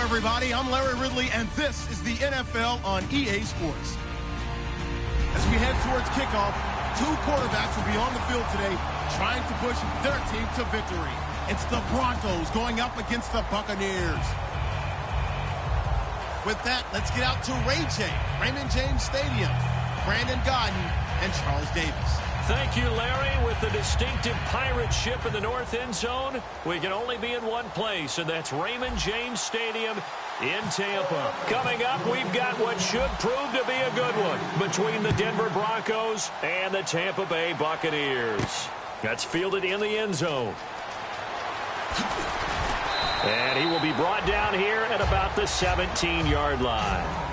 everybody. I'm Larry Ridley, and this is the NFL on EA Sports. As we head towards kickoff, two quarterbacks will be on the field today trying to push their team to victory. It's the Broncos going up against the Buccaneers. With that, let's get out to Raymond James Stadium. Brandon Gaudin and Charles Davis. Thank you, Larry. With the distinctive pirate ship in the north end zone, we can only be in one place, and that's Raymond James Stadium in Tampa. Coming up, we've got what should prove to be a good one between the Denver Broncos and the Tampa Bay Buccaneers. That's fielded in the end zone. And he will be brought down here at about the 17-yard line.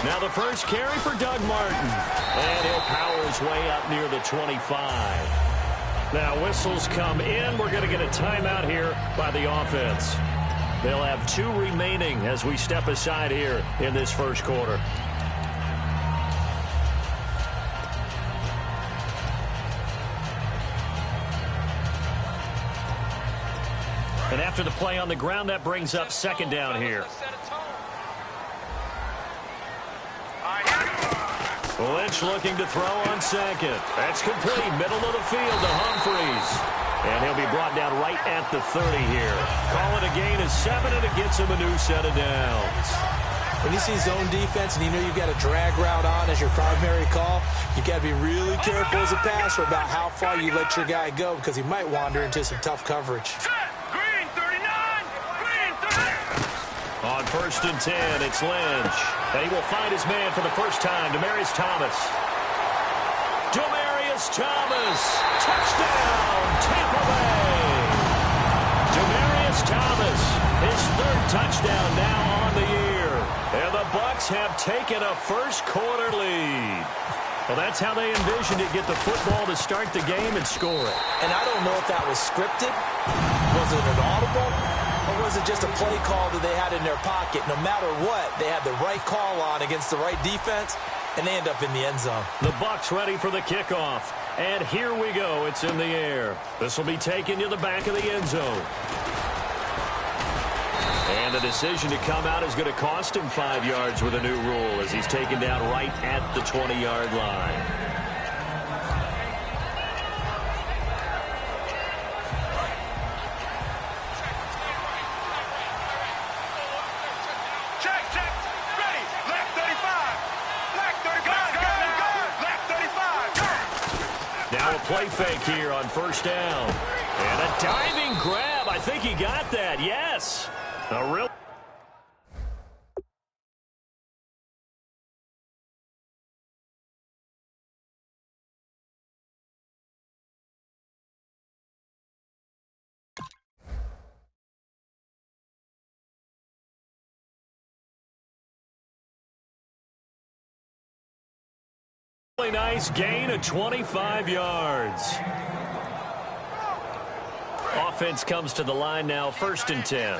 Now the first carry for Doug Martin. And he'll power his way up near the 25. Now whistles come in. We're going to get a timeout here by the offense. They'll have 2 remaining as we step aside here in this first quarter. And after the play on the ground, that brings up second down here. Lynch looking to throw on second. That's complete. Middle of the field to Humphries. And he'll be brought down right at the 30 here. Call it a gain of 7, and it gets him a new set of downs. When you see zone defense and you know you've got a drag route on as your primary call, you got to be really careful as a passer about how far you let your guy go because he might wander into some tough coverage. On 1st and 10, it's Lynch. And he will find his man for the first time, Demaryius Thomas. Demaryius Thomas, touchdown, Tampa Bay. Demaryius Thomas, his 3rd touchdown now on the year. And the Bucs have taken a first-quarter lead. Well, that's how they envisioned it, get the football to start the game and score it. And I don't know if that was scripted. Was it an audible? Or was it just a play call that they had in their pocket? No matter what, they had the right call on against the right defense, and they end up in the end zone. The Bucs ready for the kickoff. And here we go. It's in the air. This will be taken to the back of the end zone. And the decision to come out is going to cost him 5 yards with a new rule as he's taken down right at the 20-yard line. Play fake here on 1st down. And a diving grab. I think he got that. Yes. A real. Nice gain of 25 yards. Offense comes to the line now, 1st and 10.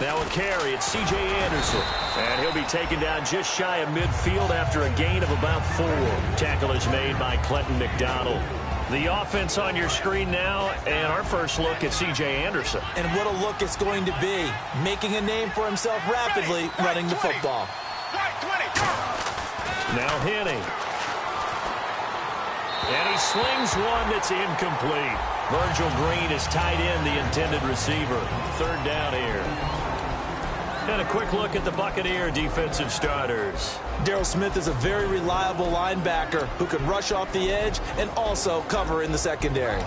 Now a carry, it's C.J. Anderson. And he'll be taken down just shy of midfield after a gain of about 4. Tackle is made by Clinton McDonald. The offense on your screen now, and our first look at C.J. Anderson. And what a look it's going to be. Making a name for himself rapidly, running the football. Now Henning. And he slings one that's incomplete. Virgil Green is tied in, the intended receiver. 3rd down here. And a quick look at the Buccaneer defensive starters. Darryl Smith is a very reliable linebacker who can rush off the edge and also cover in the secondary.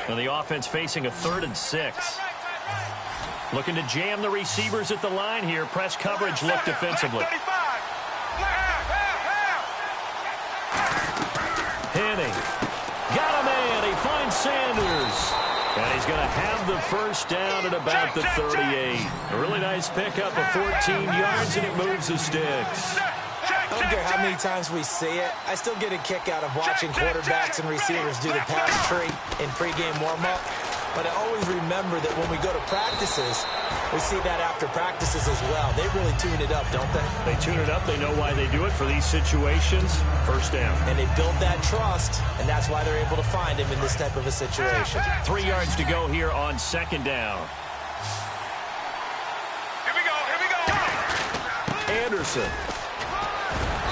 And the offense facing a 3rd and 6. Looking to jam the receivers at the line here. Press coverage look defensively. Henning. Got a man. He finds Sanders. And he's going to have the first down at about the 38. A really nice pickup of 14 yards, and it moves the sticks. I don't care how many times we see it. I still get a kick out of watching quarterbacks and receivers do the pass tree in pregame warm-up. But I always remember that when we go to practices, we see that after practices as well. They really tune it up, don't they? They tune it up. They know why they do it for these situations. First down. And they build that trust, and that's why they're able to find him in this type of a situation. 3 yards to go here on second down. Here we go. Anderson.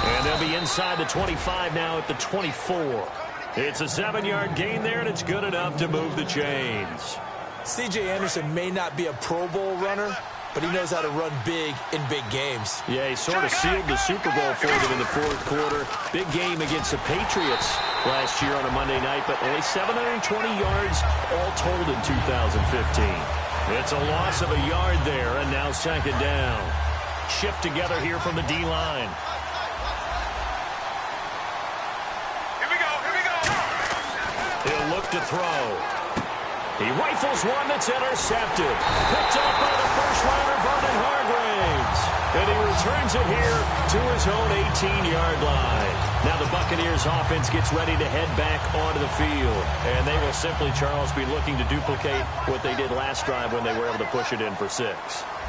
And they'll be inside the 25 now at the 24. It's a 7-yard gain there, and it's good enough to move the chains. C.J. Anderson may not be a Pro Bowl runner, but he knows how to run big in big games. Yeah, he sort of sealed the Super Bowl for them in the fourth quarter. Big game against the Patriots last year on a Monday night, but only 720 yards all told in 2015. It's a loss of a yard there, and now second down. Shift together here from the D-line. He'll look to throw. He rifles one that's intercepted. Picked up by the first-rounder, Vernon Hargreaves. And he returns it here to his own 18-yard line. Now the Buccaneers offense gets ready to head back onto the field. And they will simply, Charles, be looking to duplicate what they did last drive when they were able to push it in for 6.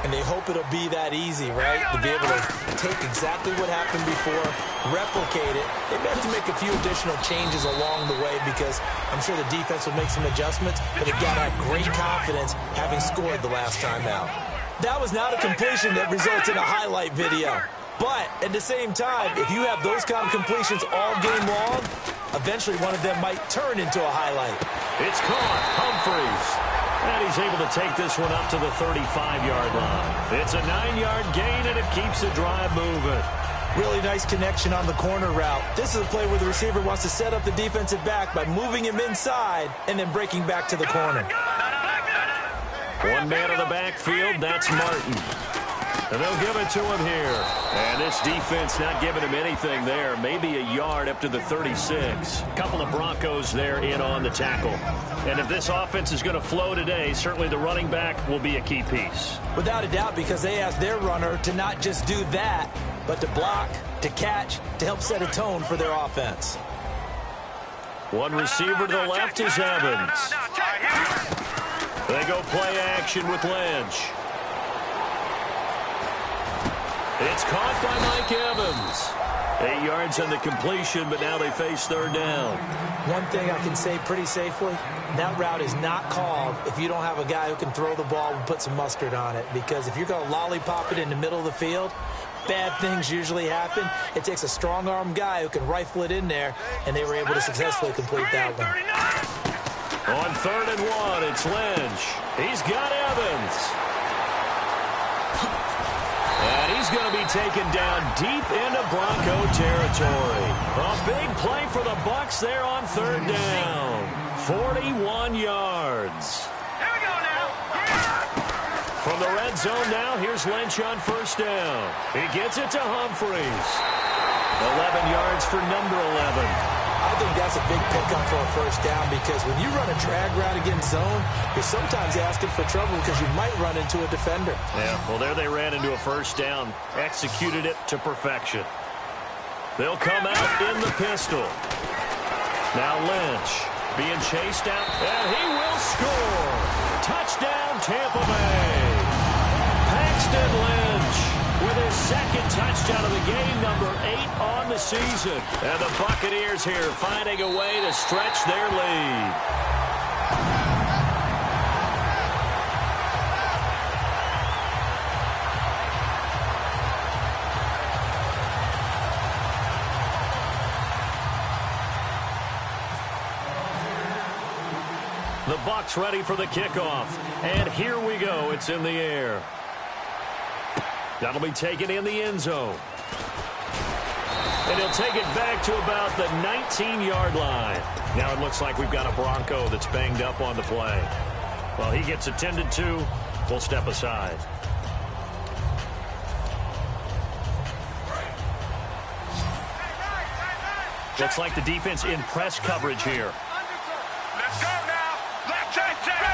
And they hope it'll be that easy, right? To be able to take exactly what happened before, replicate it. They may have to make a few additional changes along the way because I'm sure the defense will make some adjustments, but they've got to have great confidence having scored the last time out. That was not a completion that results in a highlight video. But at the same time, if you have those kind of completions all game long, eventually one of them might turn into a highlight. It's caught. Humphreys. And he's able to take this one up to the 35-yard line. It's a 9-yard gain, and it keeps the drive moving. Really nice connection on the corner route. This is a play where the receiver wants to set up the defensive back by moving him inside and then breaking back to the corner. One man in the backfield, that's Martin. And they'll give it to him here. And this defense not giving him anything there. Maybe a yard up to the 36. A couple of Broncos there in on the tackle. And if this offense is going to flow today, certainly the running back will be a key piece. Without a doubt, because they asked their runner to not just do that, but to block, to catch, to help set a tone for their offense. One receiver to the left is Evans. They go play action with Lynch. It's caught by Mike Evans. 8 yards on the completion, but now they face third down. One thing I can say pretty safely, that route is not called if you don't have a guy who can throw the ball and put some mustard on it. Because if you're going to lollipop it in the middle of the field, bad things usually happen. It takes a strong-arm guy who can rifle it in there, and they were able to successfully complete that one. On 3rd and 1, it's Lynch. He's got Evans. And he's going to be taken down deep into Bronco territory. A big play for the Bucs there on 3rd down. 41 yards. Here we go now. From the red zone now, here's Lynch on 1st down. He gets it to Humphreys. 11 yards for number 11. I think that's a big pickup for a 1st down because when you run a drag route against zone, you're sometimes asking for trouble because you might run into a defender. Yeah, well, there they ran into a 1st down, executed it to perfection. They'll come out in the pistol. Now Lynch being chased out, and he will score. Touchdown, Tampa Bay. Paxton Lynch with his 2nd touchdown of the game, number 8 on the season. And the Buccaneers here finding a way to stretch their lead. The Bucs ready for the kickoff. And here we go. It's in the air. That'll be taken in the end zone. And he'll take it back to about the 19-yard line. Now it looks like we've got a Bronco that's banged up on the play. Well, he gets attended to. We'll step aside. Looks like the defense in press coverage here. Let's go now. Let's check.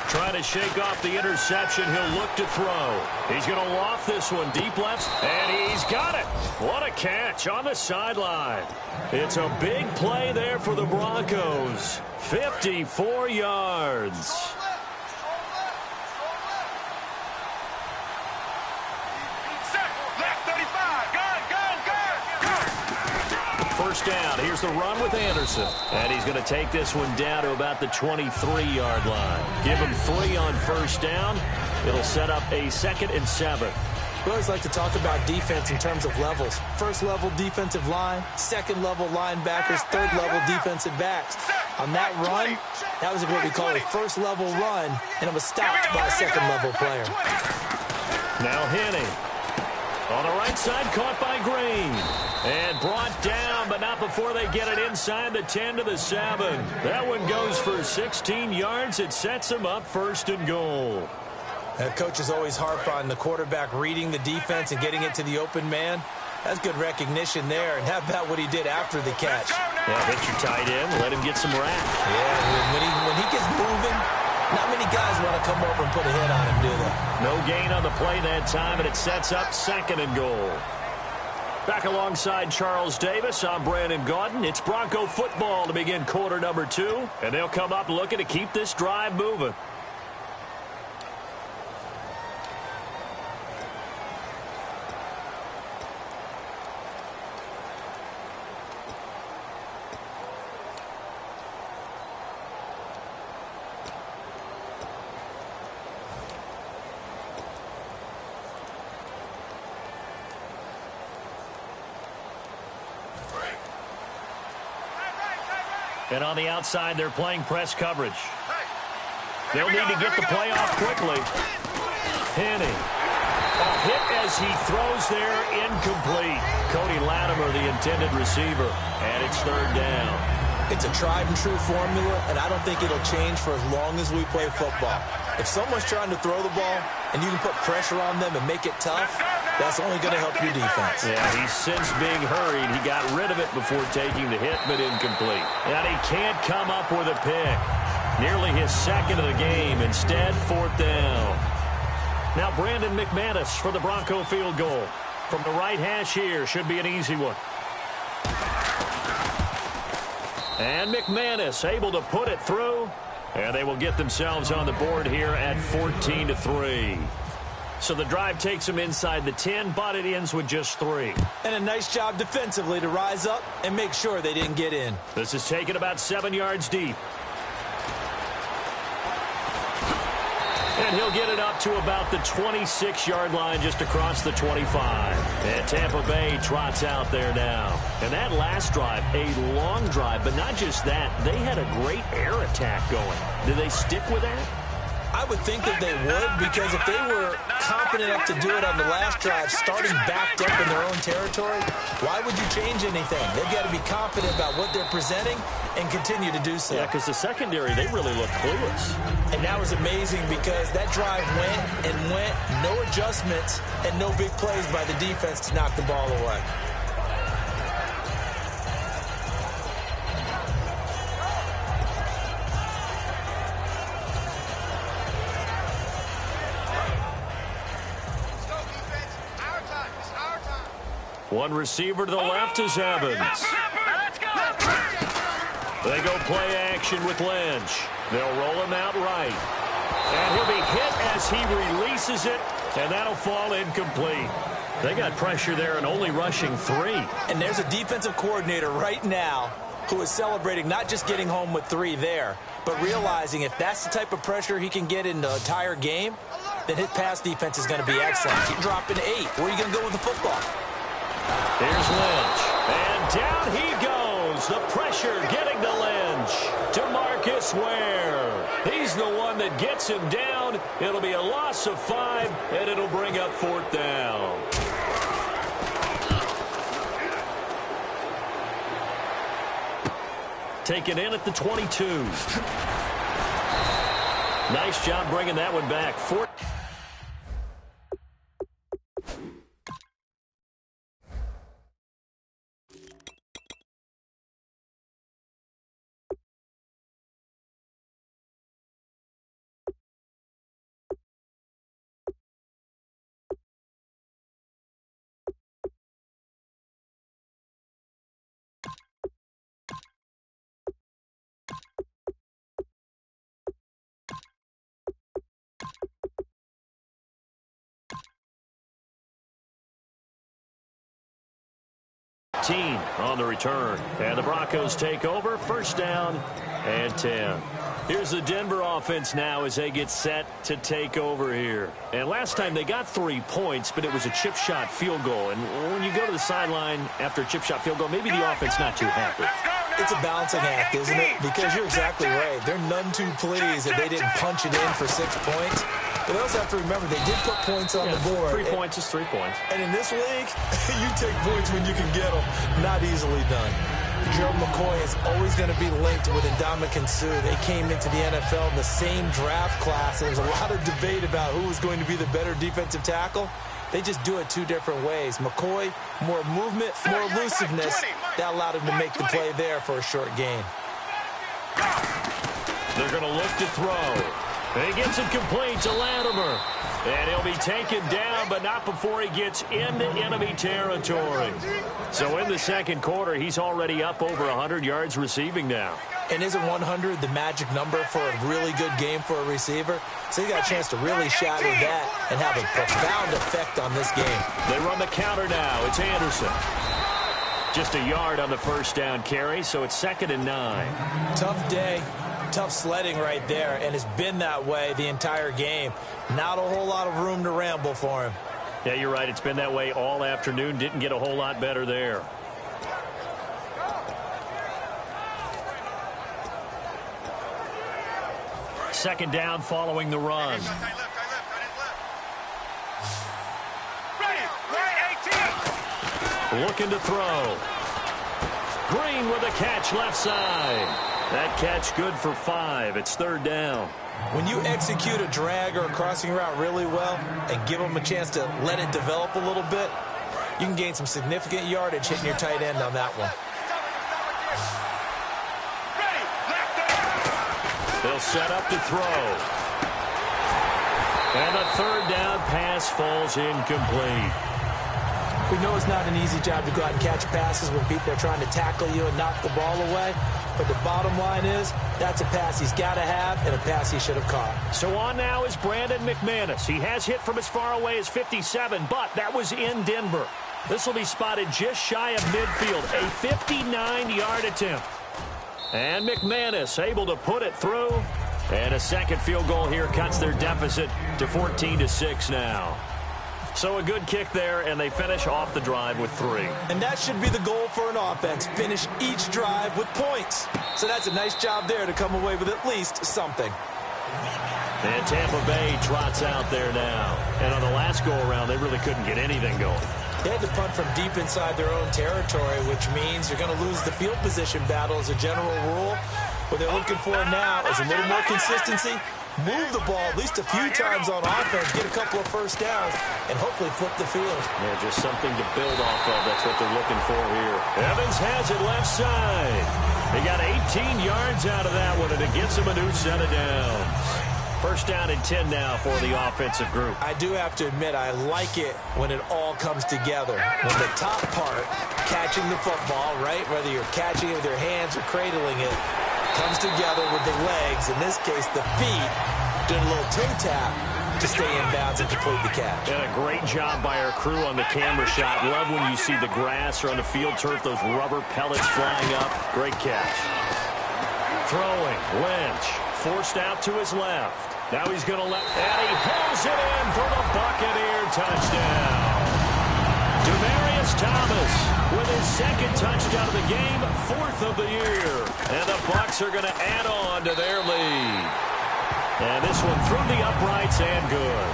Trying to shake off the interception. He'll look to throw. He's going to loft this one deep left, and he's got it. What a catch on the sideline. It's a big play there for the Broncos. 54 yards. First down. Here's the run with Anderson. And he's going to take this one down to about the 23-yard line. Give him 3 on first down. It'll set up a 2nd and 7. We always like to talk about defense in terms of levels. First-level defensive line, second-level linebackers, third-level defensive backs. On that run, that was what we call a first-level run, and it was stopped by a second-level player. Now Henning. On the right side, caught by Green. And brought down, but not before they get it inside the 10 to the 7. That one goes for 16 yards. It sets them up 1st and goal. Coaches always harp on the quarterback reading the defense and getting it to the open man. That's good recognition there. And how about what he did after the catch? Yeah, hit your tight end, let him get some rack. Yeah, when he gets moving, not many guys want to come over and put a hit on him, do they? No gain on the play that time, and it sets up 2nd and goal. Back alongside Charles Davis, I'm Brandon Gaudin. It's Bronco football to begin quarter number 2, and they'll come up looking to keep this drive moving. And on the outside, they're playing press coverage. They'll need to get the play off quickly. Henning. A hit as he throws there, incomplete. Cody Latimer, the intended receiver, and it's 3rd down. It's a tried-and-true formula, and I don't think it'll change for as long as we play football. If someone's trying to throw the ball and you can put pressure on them and make it tough, that's only going to help your defense. Yeah, he's since being hurried. He got rid of it before taking the hit, but incomplete. And he can't come up with a pick. Nearly his 2nd of the game. Instead, 4th down. Now Brandon McManus for the Bronco field goal. From the right hash here, should be an easy one. And McManus able to put it through. And they will get themselves on the board here at 14-3. So the drive takes them inside the 10, but it ends with just 3. And a nice job defensively to rise up and make sure they didn't get in. This is taken about 7 yards deep. And he'll get it up to about the 26-yard line just across the 25. And Tampa Bay trots out there now. And that last drive, a long drive, but not just that. They had a great air attack going. Did they stick with that? I would think that they would, because if they were confident enough to do it on the last drive, starting backed up in their own territory, why would you change anything? They've got to be confident about what they're presenting and continue to do so. Yeah, because the secondary, they really looked clueless. And that was amazing because that drive went and went, no adjustments, and no big plays by the defense to knock the ball away. One receiver to the left is Evans. Let's go. They go play action with Lynch. They'll roll him out right. And he'll be hit as he releases it, and that'll fall incomplete. They got pressure there and only rushing 3. And there's a defensive coordinator right now who is celebrating not just getting home with 3 there, but realizing if that's the type of pressure he can get in the entire game, then his pass defense is going to be excellent. You're dropping 8. Where are you going to go with the football? Here's Lynch. And down he goes. The pressure getting to Lynch. To Marcus Ware. He's the one that gets him down. It'll be a loss of 5, and it'll bring up 4th down. Taken in at the 22. Nice job bringing that one back. 13 on the return. And the Broncos take over. First down and 10. Here's the Denver offense now as they get set to take over here. And last time they got 3 points, but it was a chip shot field goal. And when you go to the sideline after a chip shot field goal, maybe the offense not too happy. It's a balancing act, isn't it? Because you're exactly right. They're none too pleased that they didn't punch it in for 6 points. But they also have to remember they did put points on the board. 3 points is 3 points. And in this league, you take points when you can get them. Not easily done. Gerald McCoy is always going to be linked with Ndamukong Suh. They came into the NFL in the same draft class. There's a lot of debate about who was going to be the better defensive tackle. They just do it 2 different ways. McCoy, more movement, more elusiveness. That allowed him to make the play there for a short gain. They're going to look to throw. He gets it complete to Latimer. And he'll be taken down, but not before he gets into enemy territory. So in the second quarter, he's already up over 100 yards receiving now. And isn't 100 the magic number for a really good game for a receiver? So he got a chance to really shatter that and have a profound effect on this game. They run the counter now. It's Anderson. Just a yard on the first down carry, so it's 2nd and 9. Tough day. Tough sledding right there, and it's been that way the entire game. Not a whole lot of room to ramble for him. Yeah, you're right. It's been that way all afternoon. Didn't get a whole lot better there. Second down following the run. Looking to throw. Green with a catch left side. That catch good for 5. It's 3rd down. When you execute a drag or a crossing route really well and give them a chance to let it develop a little bit, you can gain some significant yardage hitting your tight end on that one. They'll set up to throw. And the 3rd down pass falls incomplete. We know it's not an easy job to go out and catch passes when people are trying to tackle you and knock the ball away. But the bottom line is, that's a pass he's got to have and a pass he should have caught. So on now is Brandon McManus. He has hit from as far away as 57, but that was in Denver. This will be spotted just shy of midfield, a 59-yard attempt. And McManus able to put it through. And a second field goal here cuts their deficit to 14-6 now. So a good kick there, and they finish off the drive with 3. And that should be the goal for an offense. Finish each drive with points. So that's a nice job there to come away with at least something. And Tampa Bay trots out there now. And on the last go-around, they really couldn't get anything going. They had to punt from deep inside their own territory, which means you're going to lose the field position battle as a general rule. What they're looking for now is a little more consistency. Move the ball at least a few times on offense, get a couple of first downs, and hopefully flip the field. Yeah, just something to build off of. That's what they're looking for here. Evans has it left side. They got 18 yards out of that one, and it gets them a new set of downs. First down and 10 now for the offensive group. I do have to admit, I like it when it all comes together. When the top part, catching the football, right, whether you're catching it with your hands or cradling it, comes together with the legs, in this case the feet, doing a little toe tap to stay in bounds and complete the catch. And a great job by our crew on the camera shot. Love when you see the grass or on the field turf, those rubber pellets flying up. Great catch. Throwing, Lynch, forced out to his left. Now he's going to let, and he pulls it in for the Buccaneer touchdown. Demaryius Thomas with his 2nd touchdown of the game, 4th of the year. And the Bucs are going to add on to their lead. And this one through the uprights and good.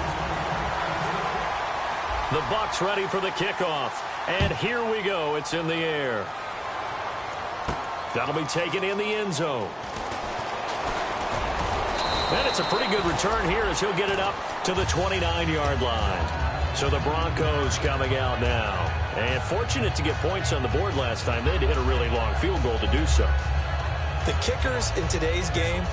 The Bucs ready for the kickoff. And here we go. It's in the air. That'll be taken in the end zone. And it's a pretty good return here as he'll get it up to the 29-yard line. So the Broncos coming out now. And fortunate to get points on the board last time. They had to hit a really long field goal to do so. The kickers in today's game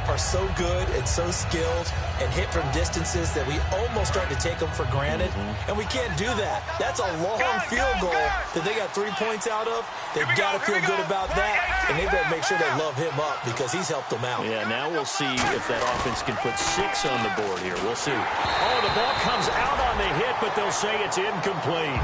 are so good and so skilled and hit from distances that we almost start to take them for granted. And we can't do that. That's a long field goal that they got 3 points out of. They've got to feel good about that, and they better make sure they love him up because he's helped them out. Yeah, now we'll see if that offense can put 6 on the board here. We'll see. Oh, the ball comes out on the hit, but they'll say it's incomplete.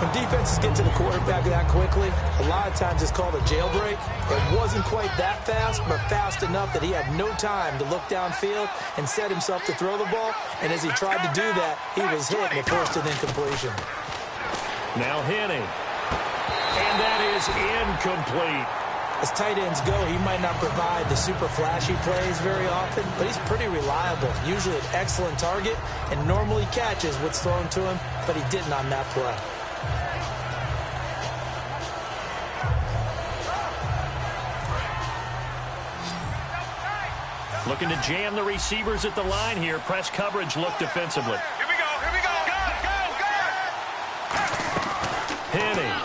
When defenses get to the quarterback that quickly, a lot of times it's called a jailbreak. It wasn't quite that fast, but fast enough that he had no time to look downfield and set himself to throw the ball. And as he tried to do that, he was hit and it forced an incompletion. Now Henning. And that is incomplete. As tight ends go, he might not provide the super flashy plays very often, but he's pretty reliable. Usually an excellent target and normally catches what's thrown to him, but he didn't on that play. Looking to jam the receivers at the line here. Press coverage look defensively. Here we go, here we go. Go, go, go. Henning.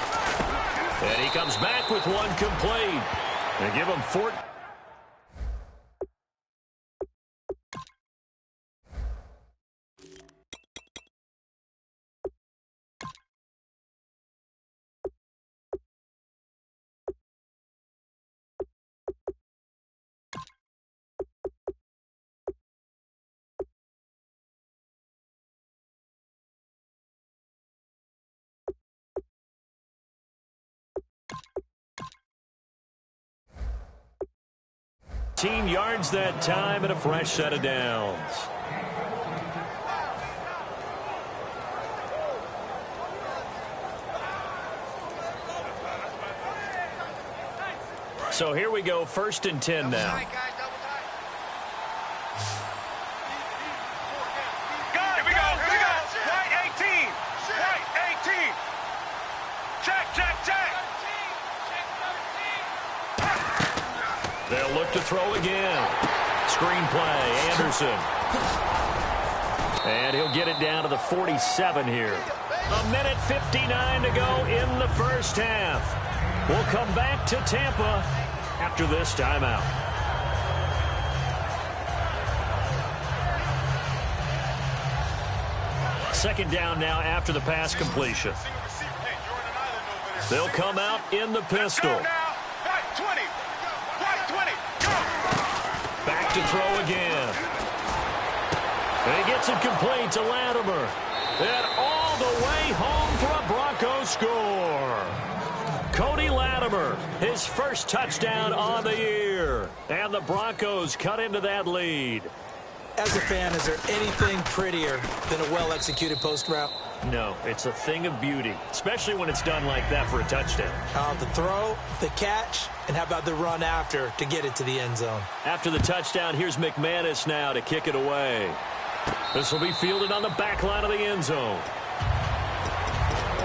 And he comes back with one complete. They give him 4. Team yards that time and a fresh set of downs. So here we go, 1st and 10 now. Here we go, here we go. Right 18. Right 18. Check, check, check. They'll look to throw again. Screen play, Anderson. And he'll get it down to the 47 here. 1:59 to go in the first half. We'll come back to Tampa after this timeout. Second down now after the pass completion. They'll come out in the pistol. Right 20. Right 20. Go. Back to throw again. And he gets it complete to Latimer. And all the way home for a Broncos score. Cody Latimer, his first touchdown on the year. And the Broncos cut into that lead. As a fan, is there anything prettier than a well-executed post route? No, it's a thing of beauty, especially when it's done like that for a touchdown. The throw, the catch, and how about the run after to get it to the end zone? After the touchdown, here's McManus now to kick it away. This will be fielded on the back line of the end zone.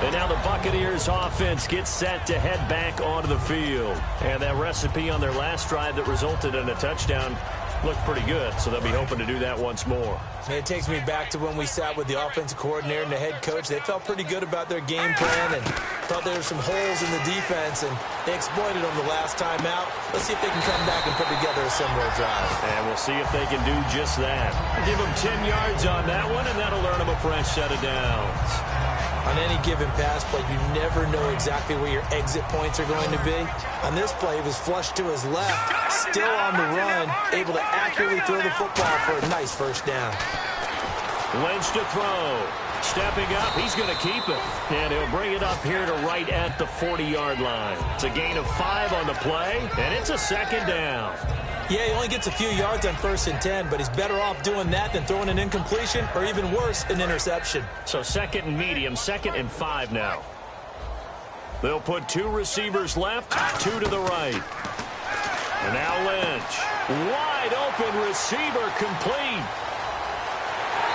And now the Buccaneers offense gets set to head back onto the field. And that recipe on their last drive that resulted in a touchdown looked pretty good, so they'll be hoping to do that once more. It takes me back to when we sat with the offensive coordinator and the head coach. They felt pretty good about their game plan and thought there were some holes in the defense, and they exploited them the last time out. Let's see if they can come back and put together a similar drive. And we'll see if they can do just that. Give them 10 yards on that one, and that'll earn them a fresh set of downs. On any given pass play, you never know exactly where your exit points are going to be. On this play, he was flushed to his left, still on the run, able to accurately throw the football for a nice first down. Lynch to throw. Stepping up, he's going to keep it. And he'll bring it up here to right at the 40-yard line. It's a gain of 5 on the play, and it's a second down. Yeah, he only gets a few yards on 1st and 10, but he's better off doing that than throwing an incompletion or even worse, an interception. So 2nd and medium, 2nd and 5 now. They'll put 2 receivers left, 2 to the right. And now Lynch. Wide open receiver complete.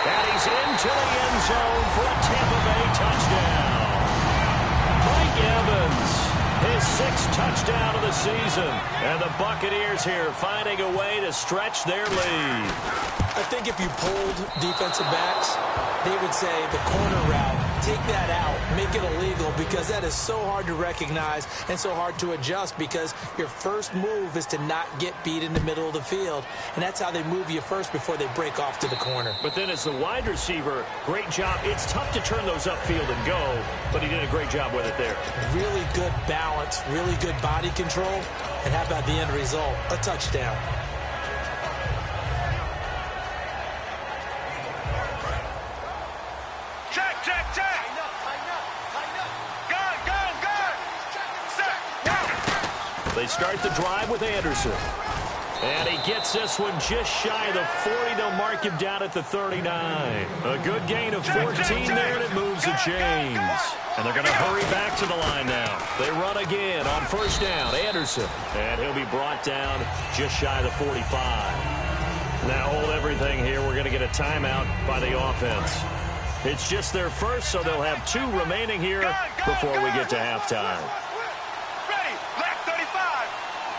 And he's into the end zone for a Tampa Bay touchdown. Mike Evans. His 6th touchdown of the season. And the Buccaneers here finding a way to stretch their lead. I think if you polled defensive backs, they would say the corner route, take that out, make it illegal, because that is so hard to recognize and so hard to adjust, because your first move is to not get beat in the middle of the field. And that's how they move you first before they break off to the corner. But then as the wide receiver, great job. It's tough to turn those upfield and go, but he did a great job with it there. Really good balance, really good body control. And how about the end result? A touchdown. Check, check, check. start the drive with Anderson. And he gets this one just shy of the 40. They'll mark him down at the 39. A good gain of 14 there, and it moves the chains. And they're going to hurry back to the line now. They run again on first down. Anderson. And he'll be brought down just shy of the 45. Now hold everything here. We're going to get a timeout by the offense. It's just their first, so they'll have 2 remaining here before we get to halftime. Ready. Left 35.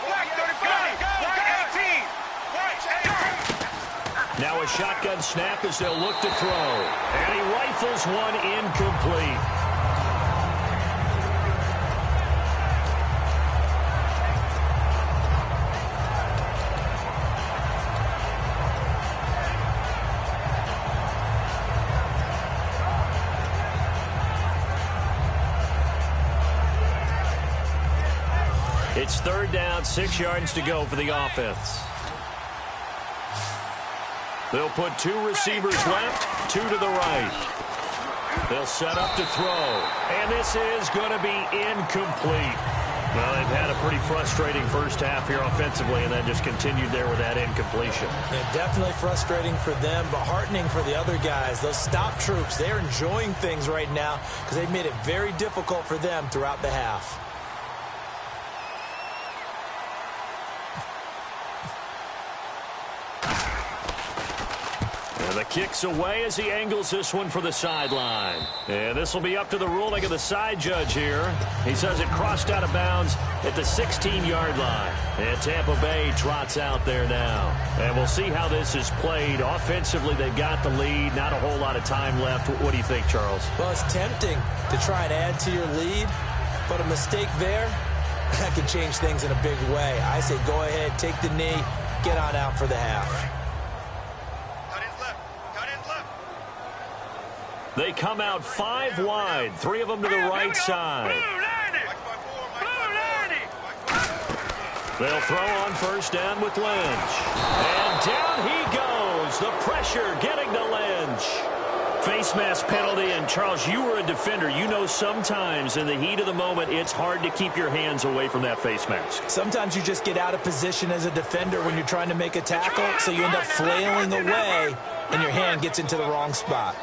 Right 35. Right 18. Right 18. Now a shotgun snap as they'll look to throw. And he rifles one incomplete. It's third down, 6 yards to go for the offense. They'll put 2 receivers left, 2 to the right. They'll set up to throw. And this is going to be incomplete. Well, they've had a pretty frustrating first half here offensively, and then just continued there with that incompletion. Yeah, definitely frustrating for them, but heartening for the other guys. Those stop troops, they're enjoying things right now because they've made it very difficult for them throughout the half. The kick's away as he angles this one for the sideline. And this will be up to the ruling of the side judge here. He says it crossed out of bounds at the 16-yard line. And Tampa Bay trots out there now. And we'll see how this is played. Offensively, they've got the lead. Not a whole lot of time left. What do you think, Charles? Well, it's tempting to try and add to your lead, but a mistake there, that could change things in a big way. I say go ahead, take the knee, get on out for the half. They come out 5 wide, 3 of them to the right side. They'll throw on first down with Lynch. And down he goes. The pressure getting to Lynch. Face mask penalty, and Charles, you were a defender. You know sometimes in the heat of the moment, it's hard to keep your hands away from that face mask. Sometimes you just get out of position as a defender when you're trying to make a tackle, so you end up flailing away, and your hand gets into the wrong spot.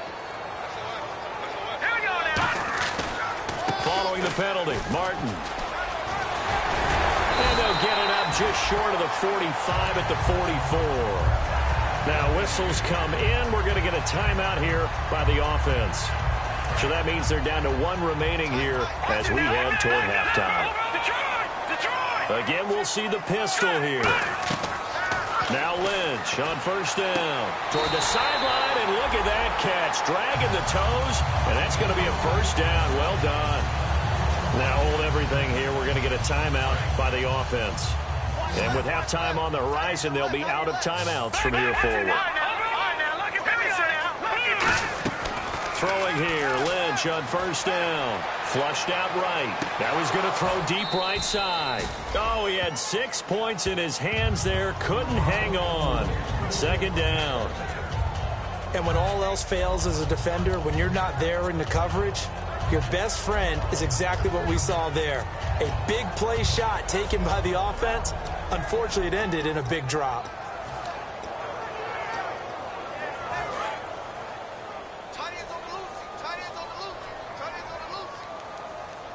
Following the penalty, Martin. And they'll get it up just short of the 45 at the 44. Now whistles come in. We're going to get a timeout here by the offense. So that means they're down to 1 remaining here as we head toward halftime. Again, we'll see the pistol here. Now Lynch on first down toward the sideline, and look at that catch. Dragging the toes, and that's going to be a first down. Well done. Now hold everything here. We're going to get a timeout by the offense. And with halftime on the horizon, they'll be out of timeouts from here forward. Throwing here, Lynch on first down. Flushed out right. Now he's going to throw deep right side. Oh, he had 6 points in his hands there. Couldn't hang on. Second down. And when all else fails as a defender, when you're not there in the coverage, your best friend is exactly what we saw there. A big play shot taken by the offense. Unfortunately, it ended in a big drop.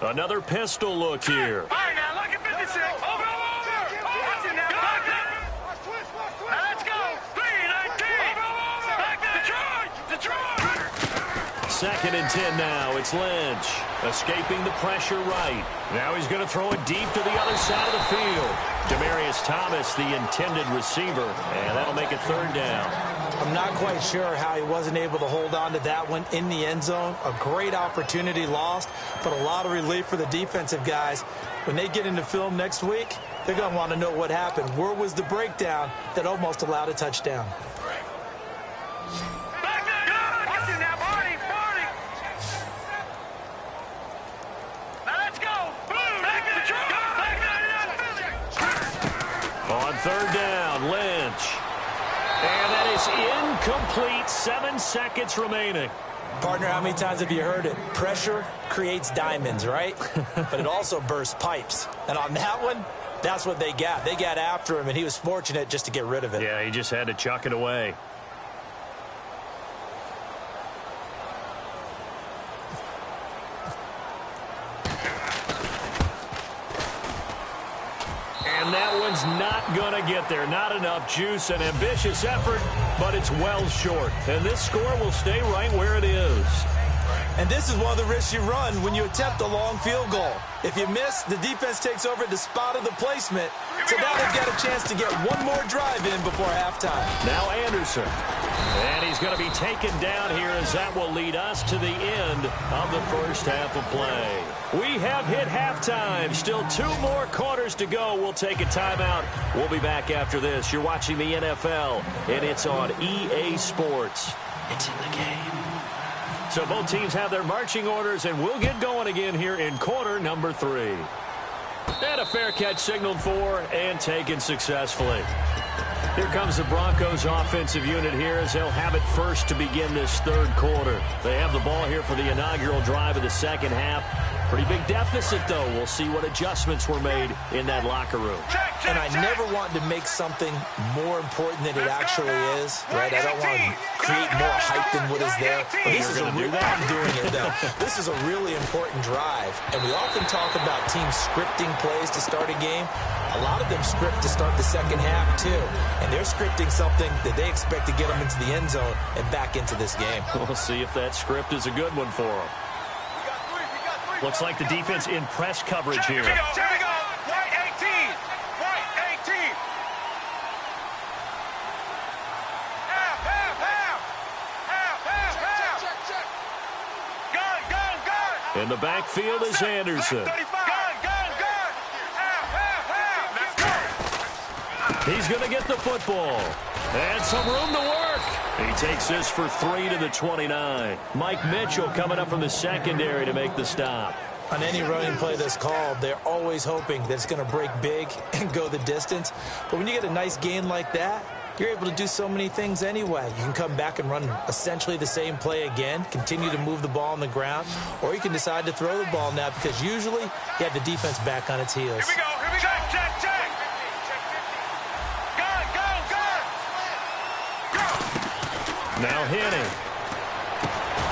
Another pistol look here. All right, now look at 56. Over. Watch it now. Now let's go. 3-19. Detroit. Second and 10 now. It's Lynch. Escaping the pressure right. Now he's going to throw it deep to the other side of the field. Demaryius Thomas, the intended receiver. And that'll make it third down. I'm not quite sure how he wasn't able to hold on to that one in the end zone. A great opportunity lost, but a lot of relief for the defensive guys. When they get into film next week, they're going to want to know what happened. Where was the breakdown that almost allowed a touchdown? On third down, Lynch. And that is incomplete. 7 seconds remaining. Partner, how many times have you heard it? Pressure creates diamonds, right? But it also bursts pipes. And on that one, That's what they got. They got after him, and he was fortunate just to get rid of it. Yeah, he just had to chuck it away. And that one's not going to get there. Not enough juice. An ambitious effort, but it's well short. And this score will stay right where it is. And this is one of the risks you run when you attempt a long field goal. If you miss, the defense takes over the spot of the placement. So now they've got a chance to get one more drive in before halftime. Now Anderson. And he's going to be taken down here as that will lead us to the end of the first half of play. We have hit halftime. Still 2 more quarters to go. We'll take a timeout. We'll be back after this. You're watching the NFL, and it's on EA Sports. It's in the game. So both teams have their marching orders, and we'll get going again here in quarter number 3. And a fair catch signaled for and taken successfully. Here comes the Broncos offensive unit here as they'll have it first to begin this third quarter. They have the ball here for the inaugural drive of the second half. Pretty big deficit, though. We'll see what adjustments were made in that locker room. And I never want to make something more important than it actually is, right? I don't want to create more hype than what is there. But this is I'm doing it, though. This is a really important drive. And we often talk about teams scripting plays to start a game. A lot of them script to start the second half, too. And they're scripting something that they expect to get them into the end zone and back into this game. We'll see if that script is a good one for them. Looks like the defense in press coverage here. Here we go. White 18. White 18. Half. Gun. In the backfield is Anderson. Gun. Half. He's going to get the football. And some room to work. He takes this for 3 to the 29. Mike Mitchell coming up from the secondary to make the stop. On any running play that's called, they're always hoping that it's going to break big and go the distance. But when you get a nice gain like that, you're able to do so many things anyway. You can come back and run essentially the same play again, continue to move the ball on the ground, or you can decide to throw the ball now because usually you have the defense back on its heels. Here we go. Check. Now Henning.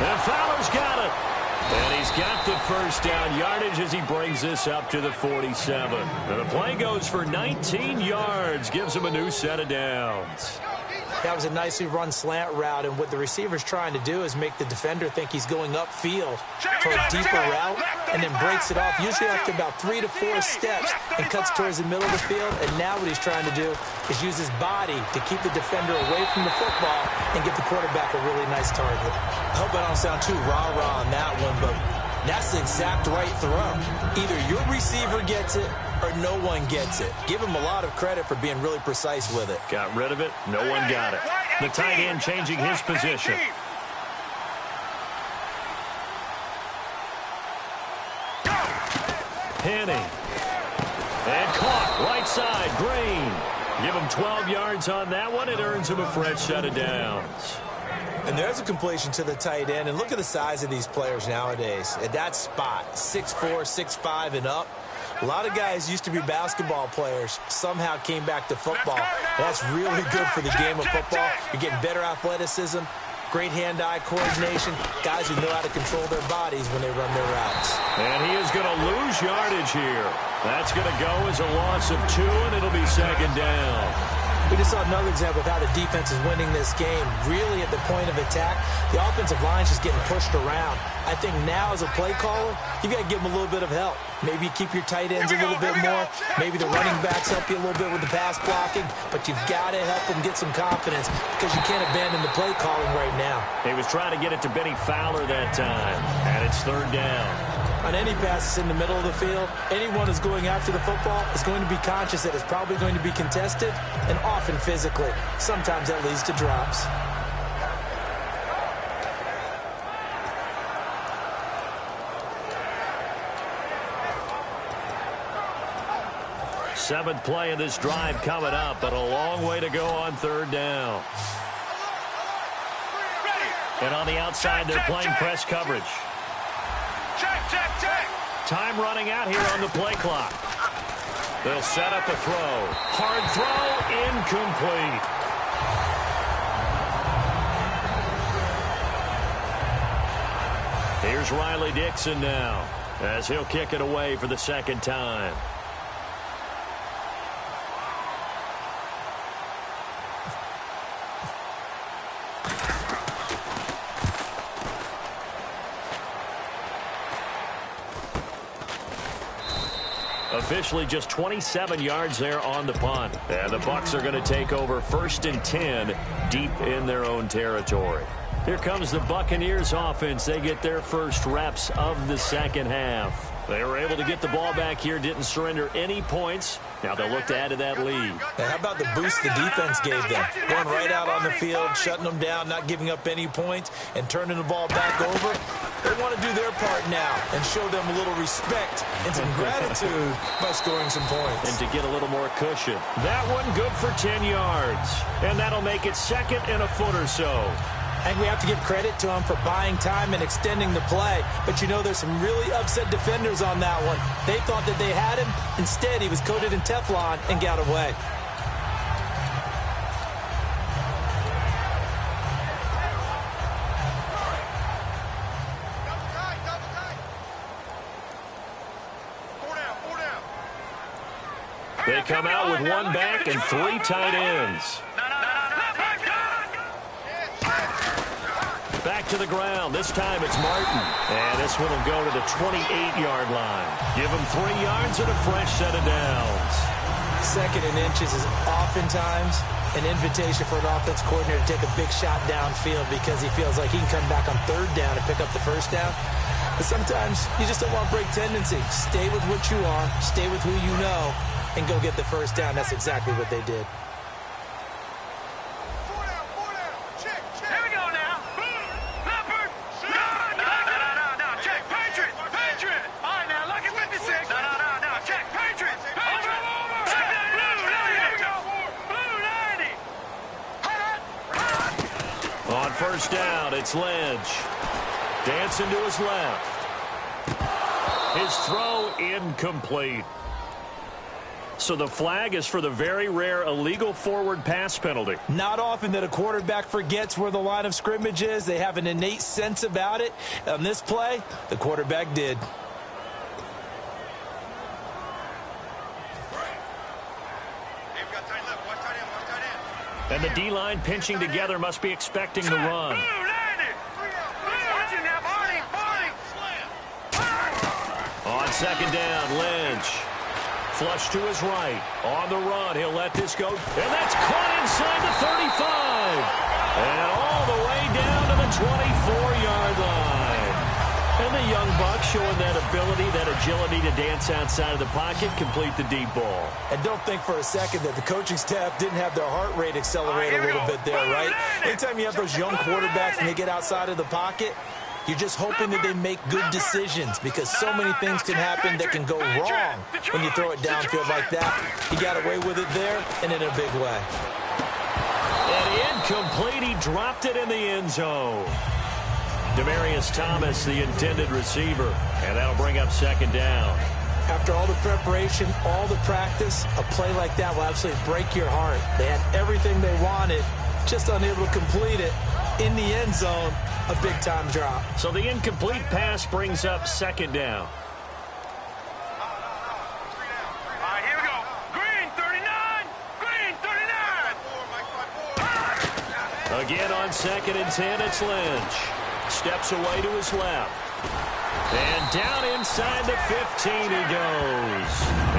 And Fowler's got it. And he's got the first down yardage as he brings this up to the 47. And the play goes for 19 yards. Gives him a new set of downs. That was a nicely run slant route, and what the receiver's trying to do is make the defender think he's going upfield for a deeper route and then breaks it off, usually after about 3 to 4 steps, and cuts towards the middle of the field. And now what he's trying to do is use his body to keep the defender away from the football and give the quarterback a really nice target. I hope I don't sound too rah-rah on that one, but that's the exact right throw. Either your receiver gets it or no one gets it. Give him a lot of credit for being really precise with it. Got rid of it. No one got it. The tight end changing his position. Henning. And caught right side. Green. Give him 12 yards on that one. It earns him a fresh set of downs. And there's a completion to the tight end. And look at the size of these players nowadays. At that spot, 6'4", 6'5", and up. A lot of guys used to be basketball players, somehow came back to football. That's really good for the game of football. You're getting better athleticism, great hand-eye coordination, guys who know how to control their bodies when they run their routes. And he is going to lose yardage here. That's going to go as a loss of 2, and it'll be second down. We just saw another example of how the defense is winning this game. Really at the point of attack, the offensive line's just getting pushed around. I think now as a play caller, you got to give them a little bit of help. Maybe you keep your tight ends a little bit more. Maybe the running backs help you a little bit with the pass blocking. But you've got to help them get some confidence because you can't abandon the play calling right now. He was trying to get it to Benny Fowler that time, and it's third down. On any passes in the middle of the field, anyone who's going after the football is going to be conscious that it's probably going to be contested, and often physically. Sometimes that leads to drops. Seventh play of this drive coming up, but a long way to go on third down. And on the outside, they're playing press coverage. Check. Time running out here on the play clock. They'll set up a throw. Hard throw, incomplete. Here's Riley Dixon now, as he'll kick it away for the second time. Officially just 27 yards there on the punt. And the Bucs are going to take over 1st and 10 deep in their own territory. Here comes the Buccaneers offense. They get their first reps of the second half. They were able to get the ball back here, didn't surrender any points. Now they'll look to add to that lead. And how about the boost the defense gave them? Going right out on the field, shutting them down, not giving up any points, and turning the ball back over. They want to do their part now and show them a little respect and some gratitude by scoring some points. And to get a little more cushion. That one good for 10 yards. And that'll make it 2nd and a foot or so. And we have to give credit to him for buying time and extending the play. But, you know, there's some really upset defenders on that one. They thought that they had him. Instead, he was coated in Teflon and got away. They come out with 1 back and 3 tight ends. Back to the ground. This time it's Martin. And this one will go to the 28-yard line. Give him 3 yards and a fresh set of downs. 2nd and inches is oftentimes an invitation for an offense coordinator to take a big shot downfield because he feels like he can come back on 3rd down and pick up the 1st down. But sometimes you just don't want break tendency. Stay with what you are, stay with who you know, and go get the 1st down. That's exactly what they did. On 1st down, it's Lynch. Dancing to his left. His throw incomplete. So the flag is for the very rare illegal forward pass penalty. Not often that a quarterback forgets where the line of scrimmage is. They have an innate sense about it. On this play, the quarterback did. And the D-line pinching together must be expecting the run. On 2nd down, Lynch. Flush to his right. On the run, he'll let this go. And that's caught inside the 35. And all the way down to the 24-yard line. And the young Bucs showing that ability, that agility to dance outside of the pocket, complete the deep ball. And don't think for a second that the coaching staff didn't have their heart rate accelerate a little bit there, right? Anytime you have those young quarterbacks and they get outside of the pocket, you're just hoping that they make good decisions because so many things can happen that can go wrong when you throw it downfield like that. He got away with it there and in a big way. And incomplete. He dropped it in the end zone. Demaryius Thomas, the intended receiver, and that'll bring up 2nd down. After all the preparation, all the practice, a play like that will absolutely break your heart. They had everything they wanted, just unable to complete it. In the end zone, a big-time drop. So the incomplete pass brings up 2nd down. All right, here we go. Green 39. Green 39. Again on 2nd and 10, it's Lynch. Steps away to his left. And down inside the 15 he goes.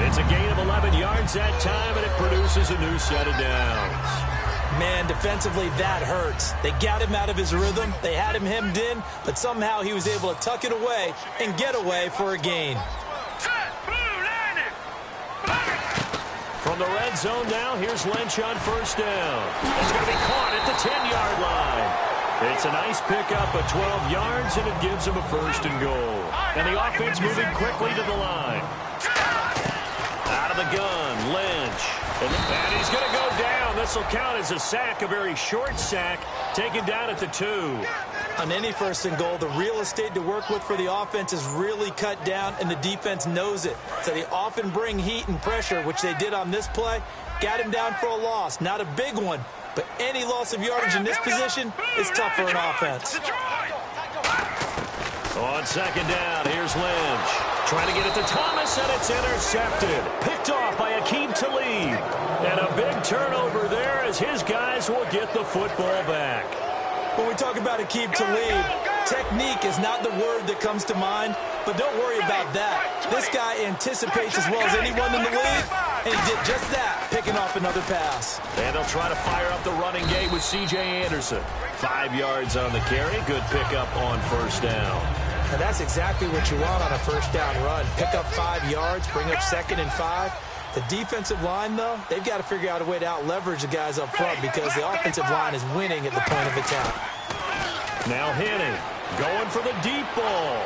It's a gain of 11 yards that time, and it produces a new set of downs. Man, defensively, that hurts. They got him out of his rhythm. They had him hemmed in, but somehow he was able to tuck it away and get away for a gain. From the red zone now, here's Lynch on 1st down. It's going to be caught at the 10-yard line. It's a nice pickup of 12 yards, and it gives him a 1st and goal. And the offense moving quickly to the line. Out of the gun, Lynch. And he's going to go down. This will count as a sack, a very short sack, taken down at the 2. On any first and goal, the real estate to work with for the offense is really cut down, and the defense knows it. So they often bring heat and pressure, which they did on this play. Got him down for a loss. Not a big one, but any loss of yardage in this position is tough for an offense. On second down, here's Lynch. Trying to get it to Thomas, and it's intercepted. Picked off by Akeem Talib. And a big turnover there as his guys will get the football back. When we talk about Akeem Talib, technique is not the word that comes to mind, but don't worry about that. This guy anticipates as well as anyone in the league, and he did just that, picking off another pass. And they'll try to fire up the running game with C.J. Anderson. 5 yards on the carry. Good pickup on first down. And that's exactly what you want on a first down run. Pick up 5 yards, bring up 2nd and 5. The defensive line, though, they've got to figure out a way to out-leverage the guys up front because the offensive line is winning at the point of attack. Now Henning going for the deep ball.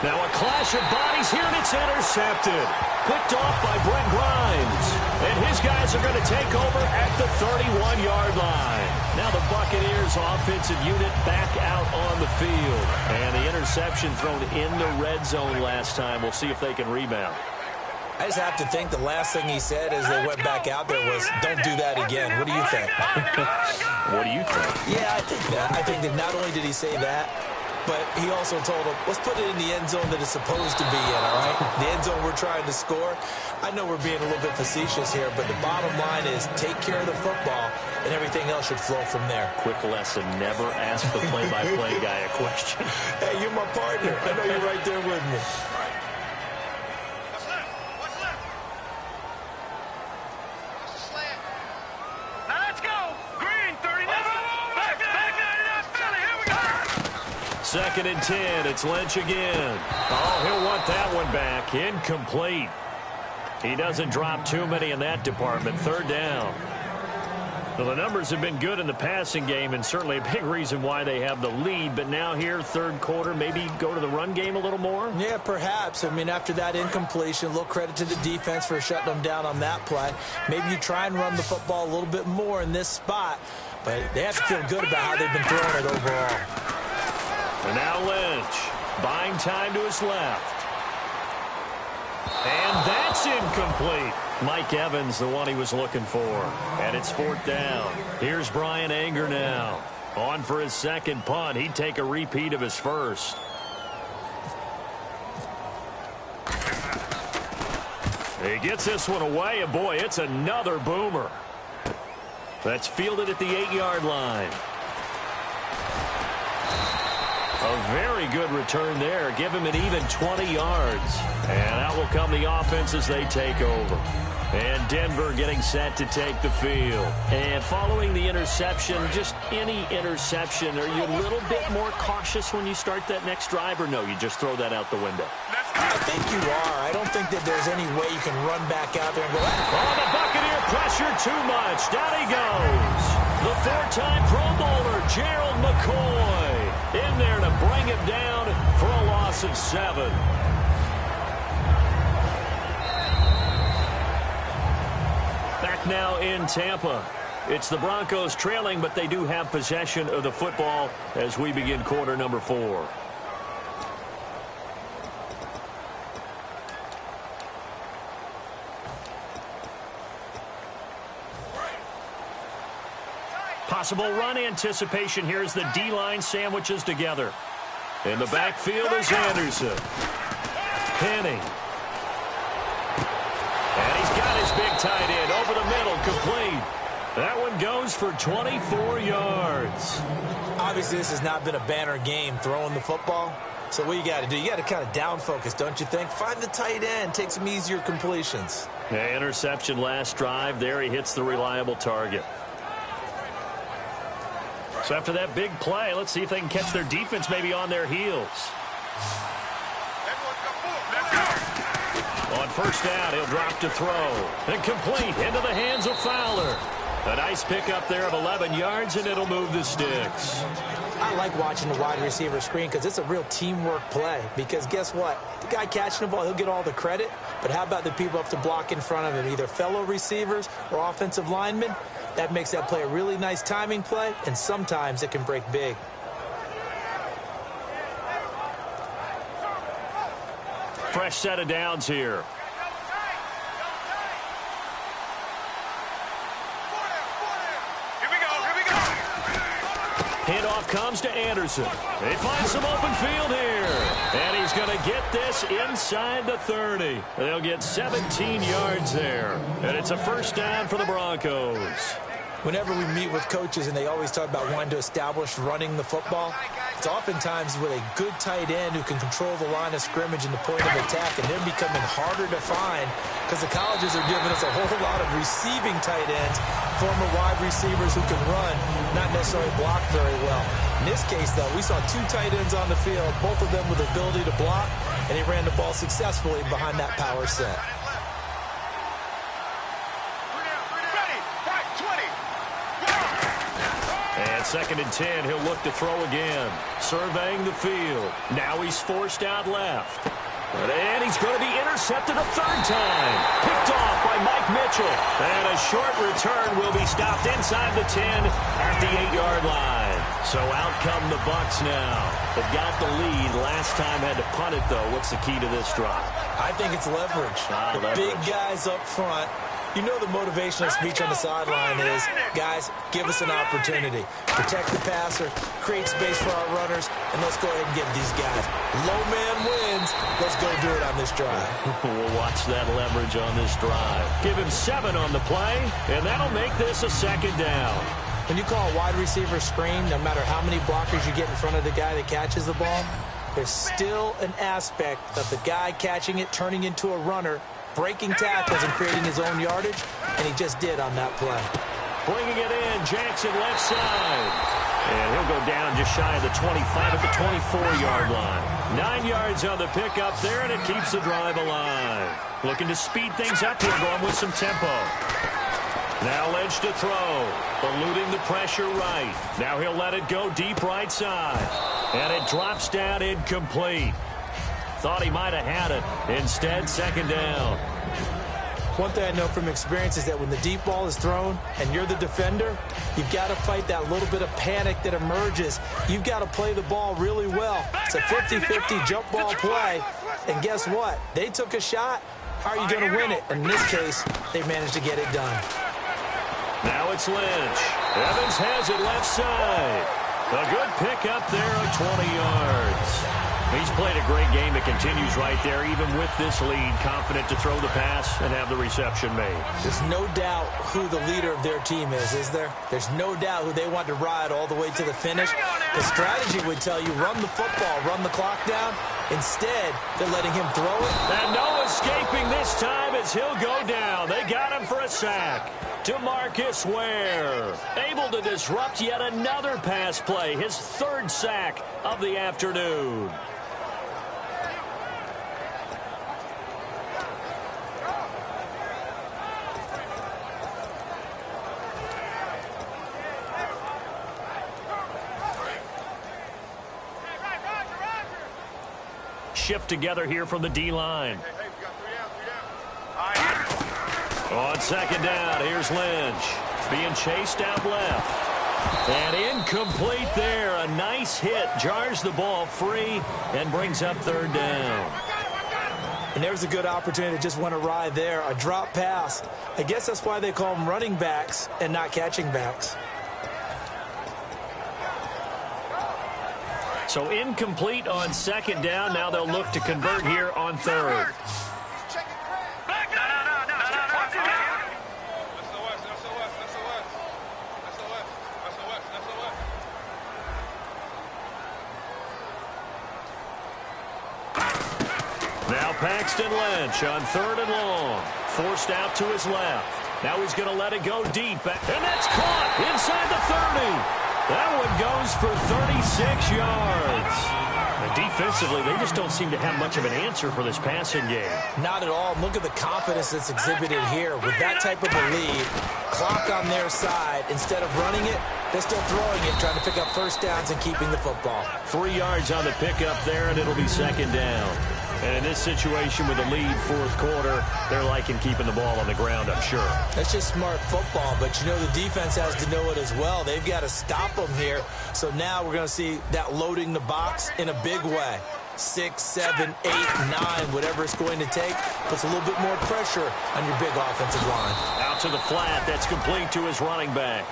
Now a clash of bodies here, and it's intercepted. Picked off by Brent Grimes. And his guys are going to take over at the 31-yard line. Now the Buccaneers offensive unit back out on the field. And the interception thrown in the red zone last time. We'll see if they can rebound. I just have to think the last thing he said as they went back out there was, don't do that again. What do you think? What do you think? Yeah, I think that. I think that not only did he say that, but he also told them, let's put it in the end zone that it's supposed to be in, all right? The end zone we're trying to score. I know we're being a little bit facetious here, but the bottom line is take care of the football, and everything else should flow from there. Quick lesson, never ask the play-by-play guy a question. Hey, you're my partner. I know you're right there with me. Second and 10, it's Lynch again. Oh, he'll want that one back. Incomplete. He doesn't drop too many in that department. Third down. Well, the numbers have been good in the passing game, and certainly a big reason why they have the lead. But now here, third quarter, maybe go to the run game a little more? Yeah, perhaps. I mean, after that incompletion, a little credit to the defense for shutting them down on that play. Maybe you try and run the football a little bit more in this spot, but they have to feel good about how they've been throwing it overall. And now Lynch, buying time to his left. And that's incomplete. Mike Evans, the one he was looking for. And it's fourth down. Here's Brian Anger now. On for his second punt. He'd take a repeat of his first. He gets this one away, and boy, it's another boomer. That's fielded at the 8-yard line. A very good return there. Give him an even 20 yards. And out will come the offense as they take over. And Denver getting set to take the field. And following the interception, just any interception, are you a little bit more cautious when you start that next drive, or no, you just throw that out the window? I think you are. I don't think that there's any way you can run back out there and go, oh, the Buccaneer pressure too much. Down he goes. The four-time Pro Bowler, Gerald McCoy, in there to bring him down for a loss of 7. Back now in Tampa. It's the Broncos trailing, but they do have possession of the football as we begin quarter number 4. Possible run anticipation here as the D-line sandwiches together. In the backfield is Anderson. Henning. And he's got his big tight end over the middle, complete. That one goes for 24 yards. Obviously, this has not been a banner game throwing the football. So what you got to do, you got to kind of down focus, don't you think? Find the tight end, take some easier completions. Yeah, interception last drive. There he hits the reliable target. So after that big play, let's see if they can catch their defense maybe on their heels. On first down, he'll drop to throw. And complete into the hands of Fowler. A nice pickup there of 11 yards, and it'll move the sticks. I like watching the wide receiver screen because it's a real teamwork play. Because guess what? The guy catching the ball, he'll get all the credit. But how about the people up to block in front of him, either fellow receivers or offensive linemen? That makes that play a really nice timing play, and sometimes it can break big. Fresh set of downs here. Handoff comes to Anderson. They find some open field here. And he's going to get this inside the 30. They'll get 17 yards there. And it's a first down for the Broncos. Whenever we meet with coaches and they always talk about wanting to establish running the football, it's oftentimes with a good tight end who can control the line of scrimmage and the point of attack, and they're becoming harder to find because the colleges are giving us a whole lot of receiving tight ends, former wide receivers who can run, not necessarily block very well. In this case, though, we saw two tight ends on the field, both of them with the ability to block, and he ran the ball successfully behind that power set. And 2nd and 10, he'll look to throw again. Surveying the field. Now he's forced out left. And he's going to be intercepted a third time. Picked off by Mike Mitchell. And a short return will be stopped inside the 10 at the 8-yard line. So out come the Bucs now. They've got the lead. Last time had to punt it, though. What's the key to this drive? I think it's leverage. Big guys up front. You know the motivational speech on the sideline is, guys, give us an opportunity. Protect the passer, create space for our runners, and let's go ahead and give these guys. Low man wins. Let's go do it on this drive. We'll watch that leverage on this drive. Give him 7 on the play, and that'll make this a 2nd down. When you call a wide receiver screen, no matter how many blockers you get in front of the guy that catches the ball, there's still an aspect of the guy catching it, turning into a runner, breaking tackles and creating his own yardage, and he just did on that play. Bringing it in, Jackson left side. And he'll go down just shy of the 25 at the 24-yard line. 9 yards on the pickup there, and it keeps the drive alive. Looking to speed things up here, going with some tempo. Now Lynch to throw, eluding the pressure right. Now he'll let it go deep right side. And it drops down incomplete. Thought he might have had it. Instead, 2nd down. One thing I know from experience is that when the deep ball is thrown and you're the defender, you've got to fight that little bit of panic that emerges. You've got to play the ball really well. It's a 50-50 jump ball play. And guess what? They took a shot. How are you going to win it? In this case, they managed to get it done. Now it's Lynch. Evans has it left side. A good pickup there of 20 yards. He's played a great game that continues right there, even with this lead, confident to throw the pass and have the reception made. There's no doubt who the leader of their team is there? There's no doubt who they want to ride all the way to the finish. The strategy would tell you, run the football, run the clock down. Instead, they're letting him throw it. And no escaping this time as he'll go down. They got him for a sack. DeMarcus Ware, able to disrupt yet another pass play, his 3rd sack of the afternoon. Shift together here from the D-line. On 2nd down, here's Lynch. Being chased out left. And incomplete there. A nice hit. Jars the ball free and brings up 3rd down. And there's a good opportunity to just went awry there. A drop pass. I guess that's why they call them running backs and not catching backs. So incomplete on 2nd down. Now they'll look to convert here on 3rd. Now Paxton Lynch on 3rd and long. Forced out to his left. Now he's going to let it go deep. And that's caught inside the 30. That one goes for 36 yards. And defensively, they just don't seem to have much of an answer for this passing game. Not at all. Look at the confidence that's exhibited here. With that type of a lead, clock on their side, instead of running it, they're still throwing it, trying to pick up first downs and keeping the football. 3 yards on the pickup there, and it'll be 2nd down. And in this situation with the lead 4th quarter, they're liking keeping the ball on the ground, I'm sure. That's just smart football, but you know the defense has to know it as well. They've got to stop them here. So now we're going to see that loading the box in a big way. 6, 7, 8, 9, whatever it's going to take. Puts a little bit more pressure on your big offensive line. Out to the flat. That's complete to his running back.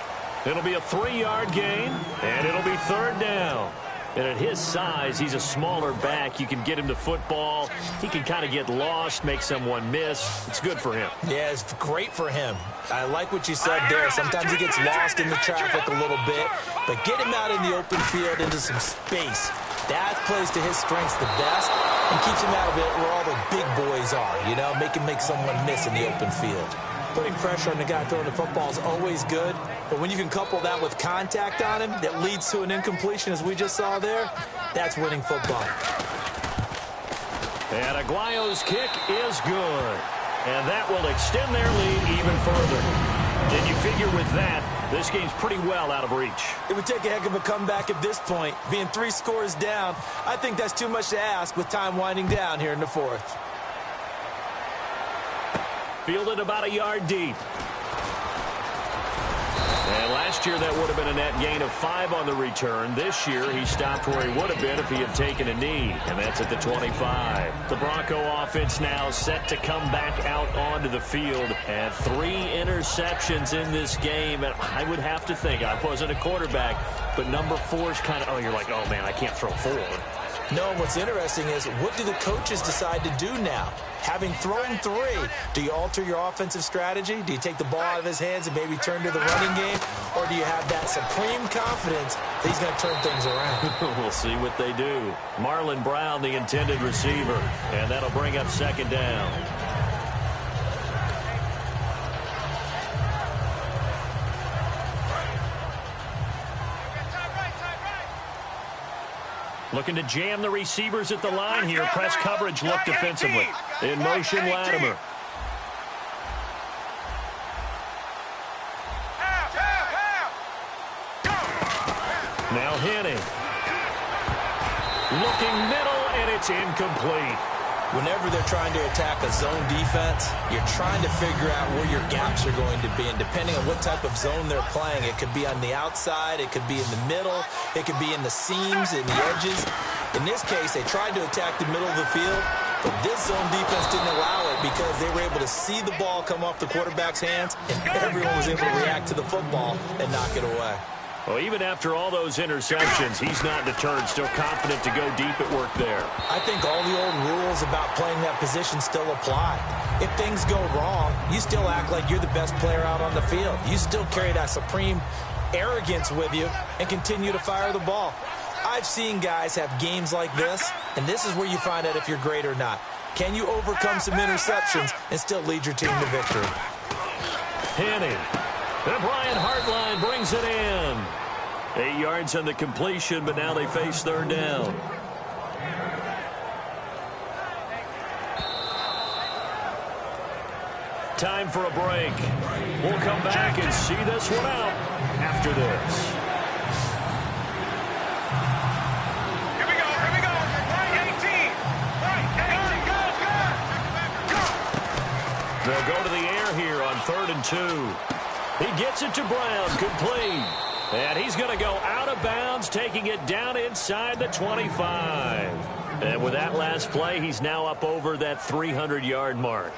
It'll be a 3-yard gain, and it'll be 3rd down. And at his size, he's a smaller back. You can get him to football. He can kind of get lost, make someone miss. It's good for him. Yeah, it's great for him. I like what you said there. Sometimes he gets lost in the traffic a little bit. But get him out in the open field into some space. That plays to his strengths the best and keeps him out of it where all the big boys are, you know, make him make someone miss in the open field. Putting pressure on the guy throwing the football is always good, but when you can couple that with contact on him that leads to an incompletion, as we just saw there, that's winning football. And Aguayo's kick is good. And that will extend their lead even further. And you figure with that, this game's pretty well out of reach. It would take a heck of a comeback at this point. Being 3 scores down, I think that's too much to ask with time winding down here in the 4th. Fielded about a yard deep. And last year, that would have been a net gain of 5 on the return. This year, he stopped where he would have been if he had taken a knee, and that's at the 25. The Bronco offense now set to come back out onto the field. And 3 interceptions in this game. And I would have to think, I wasn't a quarterback, but number 4 is kind of, oh, you're like, oh, man, I can't throw 4. No, what's interesting is, what do the coaches decide to do now? Having thrown 3, do you alter your offensive strategy? Do you take the ball out of his hands and maybe turn to the running game? Or do you have that supreme confidence that he's going to turn things around? We'll see what they do. Marlon Brown, the intended receiver, and that'll bring up 2nd down. Looking to jam the receivers at the line here. Press coverage look defensively. In motion, Latimer. Now Henning. Looking middle, and it's incomplete. Whenever they're trying to attack a zone defense, you're trying to figure out where your gaps are going to be. And depending on what type of zone they're playing, it could be on the outside, it could be in the middle, it could be in the seams, in the edges. In this case, they tried to attack the middle of the field, but this zone defense didn't allow it because they were able to see the ball come off the quarterback's hands, and everyone was able to react to the football and knock it away. Well, even after all those interceptions, he's not deterred, still confident to go deep at work there. I think all the old rules about playing that position still apply. If things go wrong, you still act like you're the best player out on the field. You still carry that supreme arrogance with you and continue to fire the ball. I've seen guys have games like this, and this is where you find out if you're great or not. Can you overcome some interceptions and still lead your team to victory? Henning. And Brian Hartline brings it in. 8 yards on the completion, but now they face 3rd down. Time for a break. We'll come back and see this one out after this. Here we go, here we go. Right 18. Right 18. Go. They'll go to the air here on 3rd and 2. He gets it to Brown, complete. And he's going to go out of bounds, taking it down inside the 25. And with that last play, he's now up over that 300-yard mark.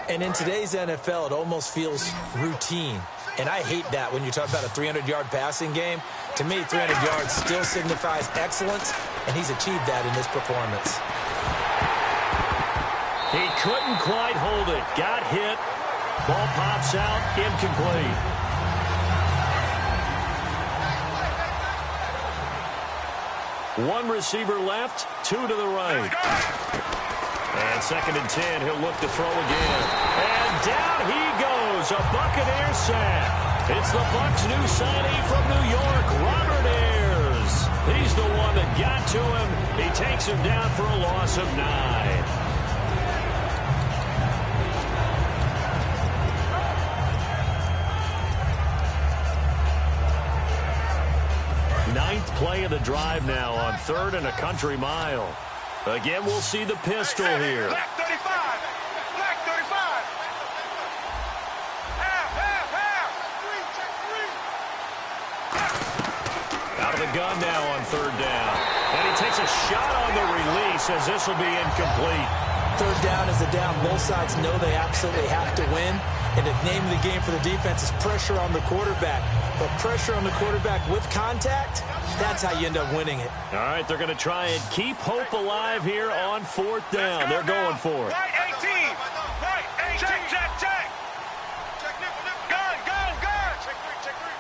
And in today's NFL, it almost feels routine. And I hate that when you talk about a 300-yard passing game. To me, 300 yards still signifies excellence, and he's achieved that in this performance. He couldn't quite hold it. Got hit. Ball pops out, incomplete. One receiver left, 2 to the right. And 2nd and 10, he'll look to throw again. And down he goes, a Buccaneer sack. It's the Bucs' new signee from New York, Robert Ayers. He's the one that got to him. He takes him down for a loss of 9. 9th play of the drive now on 3rd and a country mile. Again, we'll see the pistol here. Black 35. Black 35. Out of the gun now on 3rd down. And he takes a shot on the release as this will be incomplete. Third down is a down. Both sides know they absolutely have to win. And the name of the game for the defense is pressure on the quarterback. But pressure on the quarterback with contact, that's how you end up winning it. All right, they're going to try and keep hope alive here on 4th down. They're going for it. Right 18. Right 18. Check, check, check. Check, gun, gun, gun. Check three.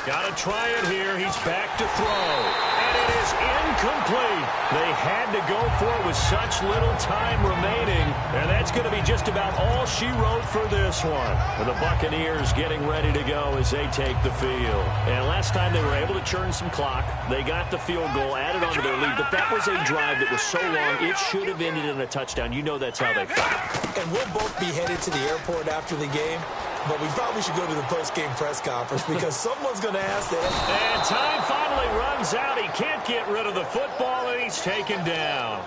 Got to try it here. He's back to throw. And it is incomplete. They had to go for it with such little time remaining. And that's going to be just about all she wrote for this one. And the Buccaneers getting ready to go as they take the field. And last time they were able to churn some clock. They got the field goal, added on to their lead. But that was a drive that was so long, it should have ended in a touchdown. You know that's how they felt. And we'll both be headed to the airport after the game. But we probably should go to the post-game press conference because someone's going to ask that. And time finally runs out. He can't get rid of the football, and he's taken down.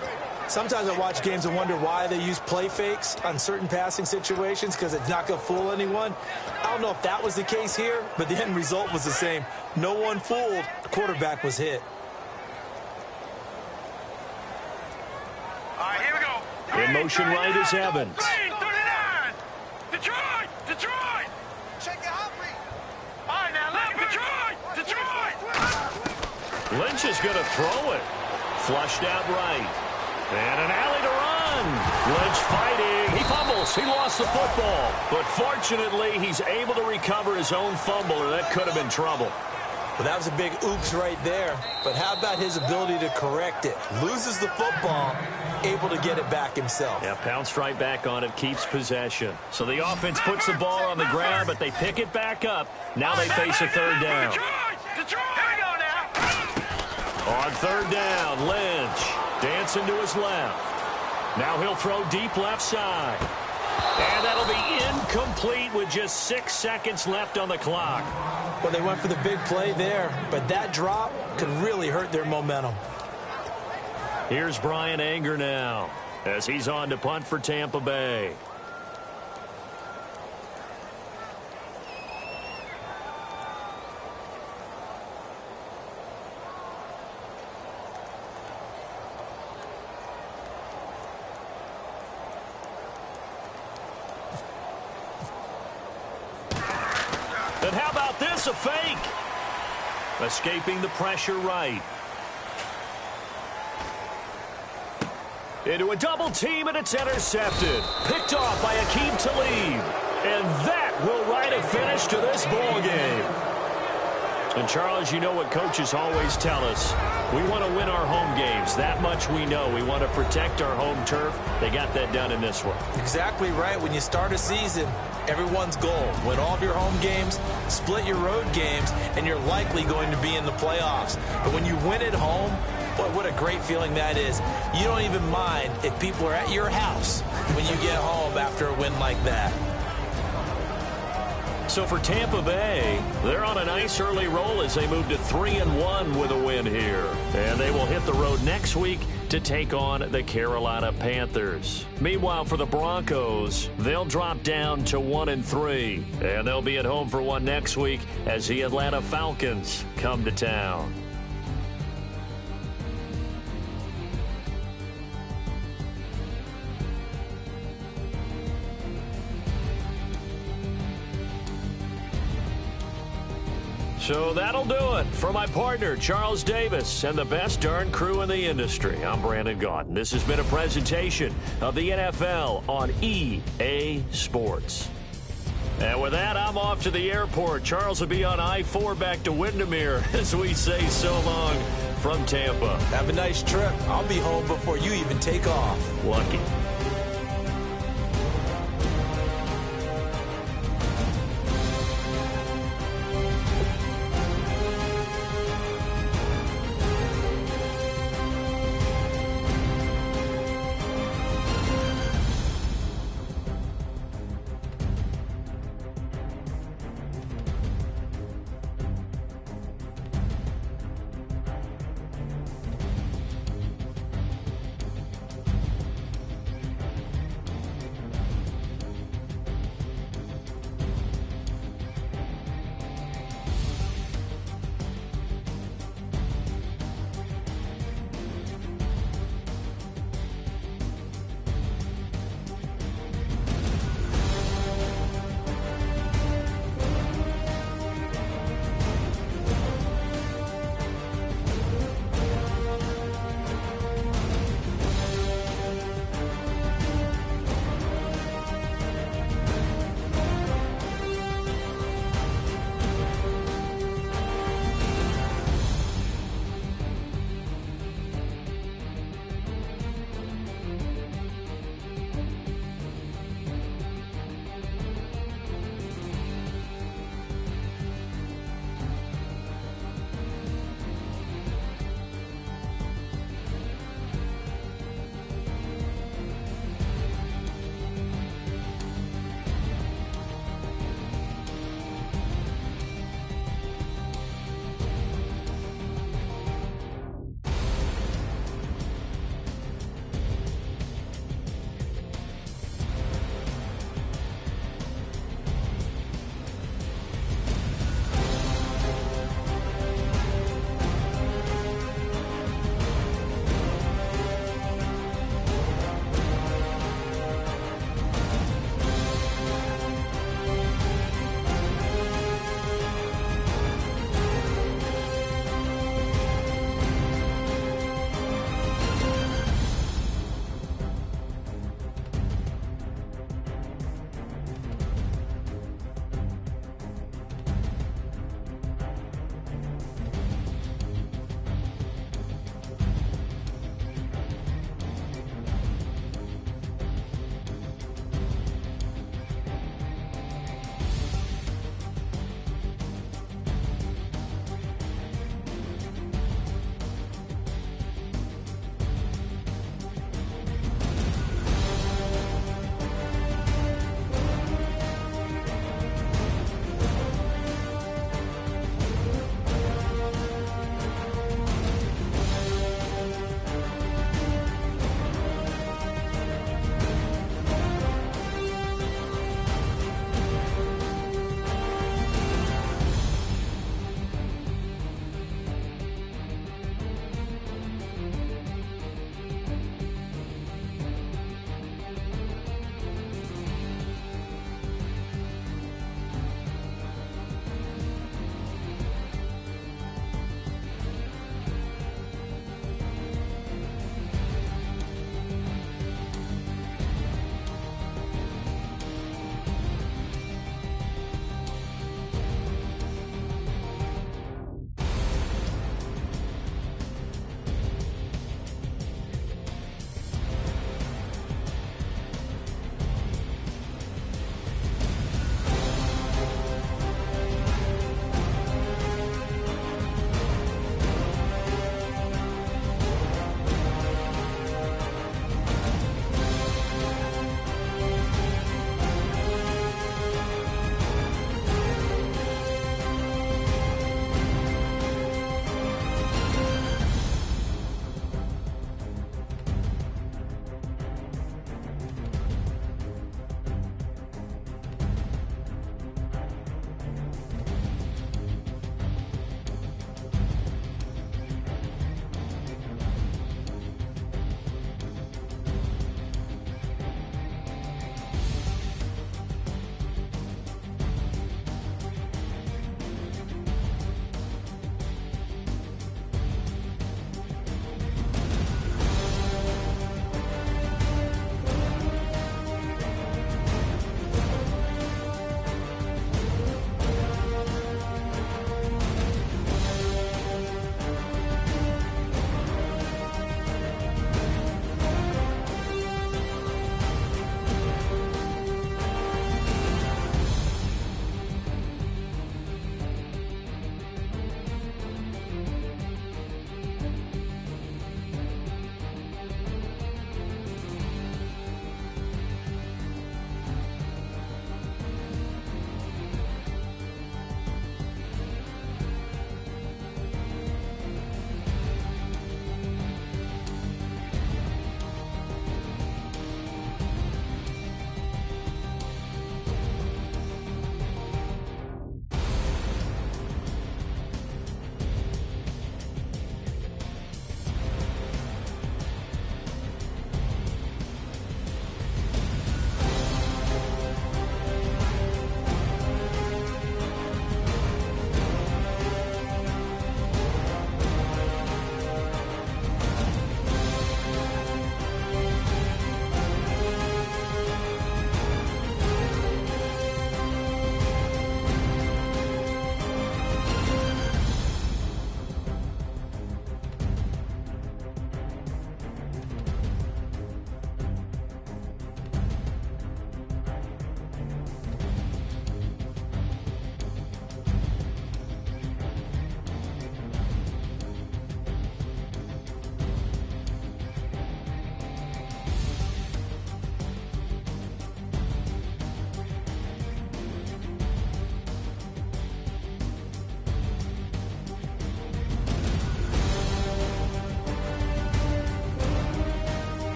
Sometimes I watch games and wonder why they use play fakes on certain passing situations because it's not going to fool anyone. I don't know if that was the case here, but the end result was the same. No one fooled. The quarterback was hit. All right, here we go. In motion right is Evans. Green, 39. Detroit. Check it out, Reed. All right, now, Detroit. Lynch is going to throw it. Flushed out right. And an alley to run. Lynch fighting. He fumbles. He lost the football. But fortunately, he's able to recover his own fumble, or that could have been trouble. Well, that was a big oops right there. But how about his ability to correct it? Loses the football, able to get it back himself. Yeah, pounced right back on it, keeps possession. So the offense puts the ball on the ground, but they pick it back up. Now they face a third down. Detroit. Here we go now. On third down, Lynch dancing to his left. Now he'll throw deep left side. And that'll be incomplete with just 6 seconds left on the clock. Well, they went for the big play there, but that drop could really hurt their momentum. Here's Brian Anger now as he's on to punt for Tampa Bay. And how about this, a fake? Escaping the pressure right. Into a double team, and it's intercepted. Picked off by Akeem Talib. And that will write a finish to this ball game. And, Charles, you know what coaches always tell us. We want to win our home games. That much we know. We want to protect our home turf. They got that done in this one. Exactly right. When you start a season, everyone's goal, win all of your home games, split your road games, and you're likely going to be in the playoffs. But when you win at home, boy, what a great feeling that is. You don't even mind if people are at your house when you get home after a win like that. So for Tampa Bay, they're on a nice early roll as they move to 3-1 with a win here. And they will hit the road next week to take on the Carolina Panthers. Meanwhile, for the Broncos, they'll drop down to 1-3. And they'll be at home for one next week as the Atlanta Falcons come to town. So that'll do it. For my partner, Charles Davis, and the best darn crew in the industry, I'm Brandon Gaudin. This has been a presentation of the NFL on EA Sports. And with that, I'm off to the airport. Charles will be on I-4 back to Windermere as we say so long from Tampa. Have a nice trip. I'll be home before you even take off. Lucky.